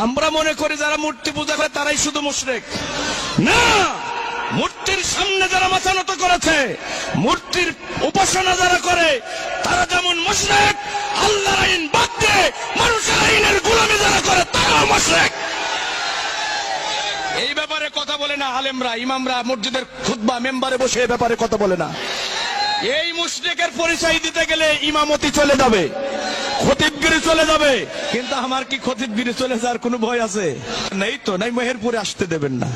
আমরা মনে করি যারা মূর্তি পূজা করে তারাই শুধু মুশরিক। না, মূর্তির সামনে যারা মাথা নত করেছে, মূর্তির উপাসনা যারা করে, তারা যেমন মুশরিক, আল্লাহর আইন বাদ দিয়ে মানুষের আইনের গোলামি যারা করে তারাও মুশরিক। এই ব্যাপারে কথা বলে না আলেমরা, ইমামরা মসজিদের খুতবা মেম্বারে বসে এই ব্যাপারে কথা বলে না। এই মুশরিকের পরিচয় দিতে গেলে ইমামতি চলে যাবে, খতিবগিরি চলে যাবে। কিন্তু আমার কি খতিবগিরি চলে যাওয়ার কোনো ভয় আছে? নেই তো, নাই মেহেরপুরে আসতে দেবেন না,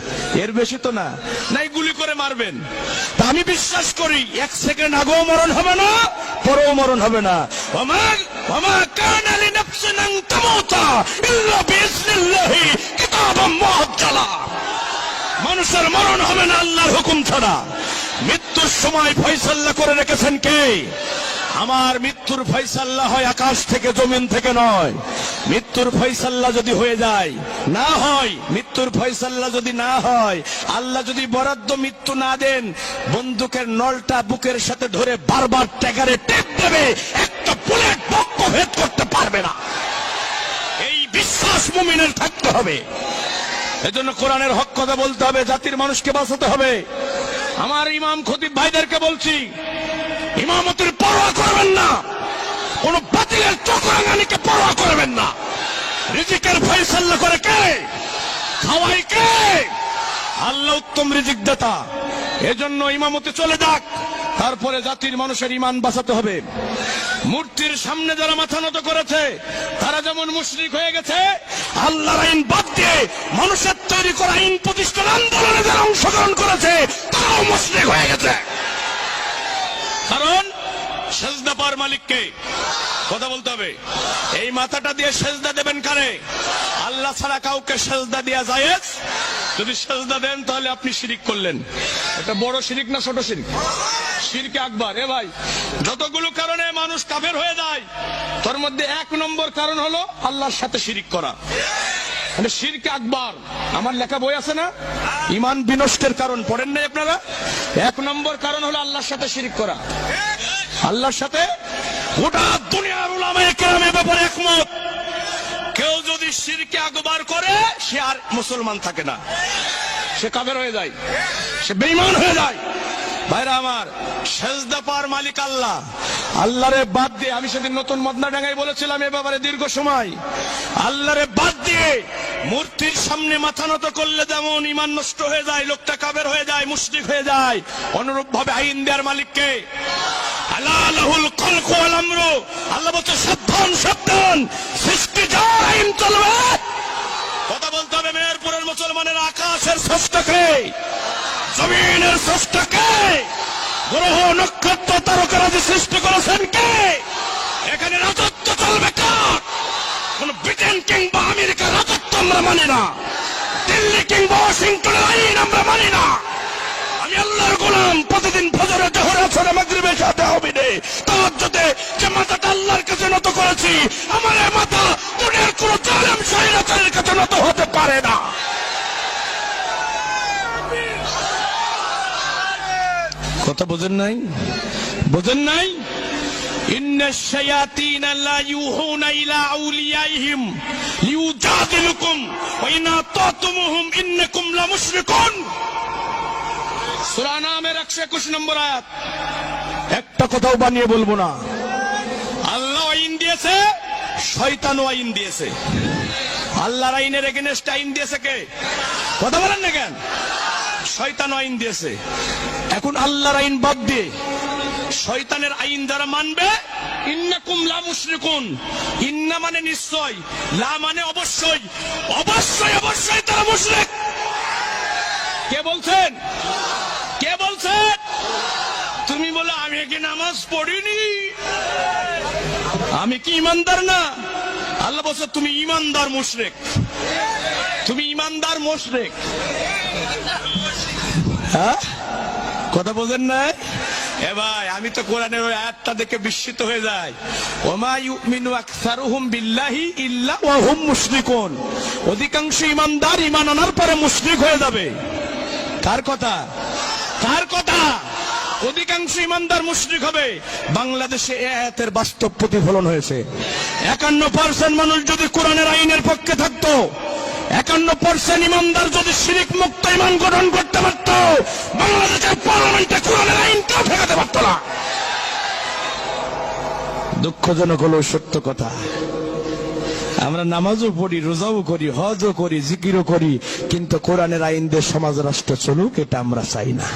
এর বেশি তো না, নাই গুলি করে মারবেন। তা আমি বিশ্বাস করি 1 সেকেন্ড আগেও মরণ হবে না, পরেও মরণ হবে না। ওমা কানা লিনাফসিন আন তামুতা ইল্লা বিইজনিল্লাহি কিতাবাম মুআজ্জালা। মানুষের মরণ হবে না আল্লাহর হুকুম ছাড়া। মৃত্যুর সময় ফয়সালা করে রেখেছেন কে? আমার মৃত্যুর ফয়সালা হয় আকাশ থেকে, জমিন থেকে নয়। মৃত্যুর ফয়সালা যদি হয়ে যায়, না হয়, মৃত্যুর ফয়সালা যদি না হয়, আল্লাহ যদি বরাদ্দ মৃত্যু না দেন, বন্দুকের নলটা বুকের সাথে ধরে বারবার ট্যাগারে টেপ দেবে, একটা বুলেট বক্ষ ভেদ করতে পারবে না। এই বিশ্বাস মুমিনের থাকতে হবে। এজন্য কোরআনের হক কথা বলতে হবে, জাতির মানুষকে বাঁচাতে হবে। আমার ইমাম খতিব ভাইদেরকে বলছি, ইমামতের পরোয়া করবেন না, কোন বাতিলের চক্রাঙ্গানিকে পরোয়া করবেন না। রিজিকের ফয়সালা করে কে? খাওয়াই কে? আল্লাহ উত্তম রিজিক দাতা। এজন্য ইমামতে চলে যাক, তারপরে জাতির মানুষের ইমান বাঁচাতে হবে। মূর্তির সামনে যারা মাথা নত করেছে তারা যেমন মুশরিক হয়ে গেছে, আল্লাহর আইন বাদ দিয়ে মানুষের তৈরি করা আইন প্রতিষ্ঠান আন্দোলনে যারা অংশগ্রহণ করেছে তারাও মুশরিক হয়ে গেছে। কারণ সেজদা পাওয়ার মালিককে কথা বলতে হবে। এই মাথাটা দিয়ে সেজদা দেবেন কারে? আল্লাহ ছাড়া কাউকে সেজদা দেয়া জায়েজ? যদি সেজদা দেন তাহলে আপনি শিরিক করলেন। এটা বড় শিরিক না ছোট শিরিক? শিরকে আকবার। এ ভাই, যতগুলো কারণে মানুষ কাফের হয়ে যায় তার মধ্যে 1 নম্বর কারণ হলো আল্লাহর সাথে শিরিক করা, মানে শিরকে আকবার। আমার লেখা বই আছে না, ইমান বিনষ্টের কারণ, পড়েন নাই আপনারা? 1 নম্বর কারণ হলো আল্লাহর সাথে শিরিক করা। আল্লাহর সাথে গোটা দুনিয়ার উলামায়ে কেরামের ব্যাপারে একমত, কেউ যদি শিরকে আকবার করে সে আর মুসলমান থাকে না, সে কাফের হয়ে যায়, সে বেঈমান হয়ে যায়। ভাইরা আমার, সেজদা পাওয়ার মালিক আল্লাহ। আল্লাহরে বাদ দিয়ে, আমি সেদিন নতুন মদনাডাঙ্গায় বলেছিলাম এ ব্যাপারে দীর্ঘ সময়, আল্লাহরে বাদ দিয়ে মূর্তির সামনে মাথা নত করলে যেমন ইমান নষ্ট হয়ে যায়, লোকটা কাফের হয়ে যায়, মুশরিক হয়ে যায়, অনুরূপ ভাবে আইন দেওয়ার মালিককে আলা লাহুল খালকু ওয়াল আমরু। আল্লাহ বলছে সাবধান সাবধান, সৃষ্টি যার আইন চলবে। কথা বলতে হবে মেহেরপুরের মুসলমানের, আকাশের স্রষ্টাকে, জমিনের স্রষ্টাকে, গ্রহ নক্ষত্র তারকারাজি সৃষ্টি করেছেন কে? এখানে রাজত্ব চলবে কার? কোন ব্রিটেন কিংবা আমেরিকার রাজত্ব আমরা মানি না, দিল্লি কিংবা ওয়াশিংটনের আইন আমরা মানি না। আমি আল্লাহর গোলাম, প্রতিদিন ফজরে, জোহরে, আসরে, মাগরিবে, ইশাতে, তাহাজ্জুদে, তাহাজ্জুদে যে মাথাটা আল্লাহর কাছে নত করেছি, আমার এই মাথা দুনিয়ার কোন জালেম স্বৈরাচারের কাছে নত হতে পারে না। কথা বোঝেন নাই? বোঝেন নাই? ইন্নাশ শায়াতিনা লা ইউহুনা ইলা আউলিয়াইহিম লিউজাদিলুকুম ওয়া ইন আতাতুমুহুম ইন্নাকুম লামুশরিকুন। সূরা নামের 121 নম্বর আয়াত। একটা কথাও বানিয়ে বলবো না। আল্লাহ আইন দিয়েছে, শয়তানও আইন দিয়েছে। আল্লাহর আইনের এগেইনস্ট আইন দিয়েছে কে? কথা বলেন না কেন? শয়তান আইন দিয়েছে। এখন আল্লাহর আইন বাদ দিয়ে শয়তানের আইন যারা মানবে, ইন্নাকুম লা মুশরিকুন। ইন্না মানে নিশ্চয়, লা মানে অবশ্যই, অবশ্যই অবশ্যই তারা মুশরিক। কে বলছেন? কে বলছেন? তুমি বলে আমি কি নামাজ পড়িনি, আমি কি ইমানদার না? আল্লাহ বলছে তুমি ইমানদার মুশরিক, তুমি ইমানদার মুশরিক। হ্যাঁ, কথা বোঝেন না? এ ভাই, আমি তো কোরআনের ওই আয়াতটা দেখে বিস্মিত হয়ে যাই। ওমা ইউমিনু আকসারুহুম বিল্লাহি ইল্লা ওয়া হুম মুশরিকুন। অধিকাংশ ইমানদার ইমান আনার পরে মুশরিক হয়ে যাবে। কার কথা? কার কথা? অধিকাংশ ইমানদার মুশরিক হবে। বাংলাদেশে এই আয়াতের বাস্তব প্রতিফলন হয়েছে। 51% মানুষ যদি কোরআনের আইনের পক্ষে থাকতো, 51% ইমানদার যদি শিরিক মুক্ত ইমান গঠন করতে পারত, বাংলাদেশের পার্লামেন্টে কোরআনের আইনটাও ঠেকাতে পারত না। দুঃখজনক হলো সত্য কথা। আমরা নামাজও পড়ি, রোজাও করি, হজও করি, জিকিরও করি, কিন্তু কোরআনের আইন দিয়ে সমাজ রাষ্ট্র চলুক এটা আমরা চাই না।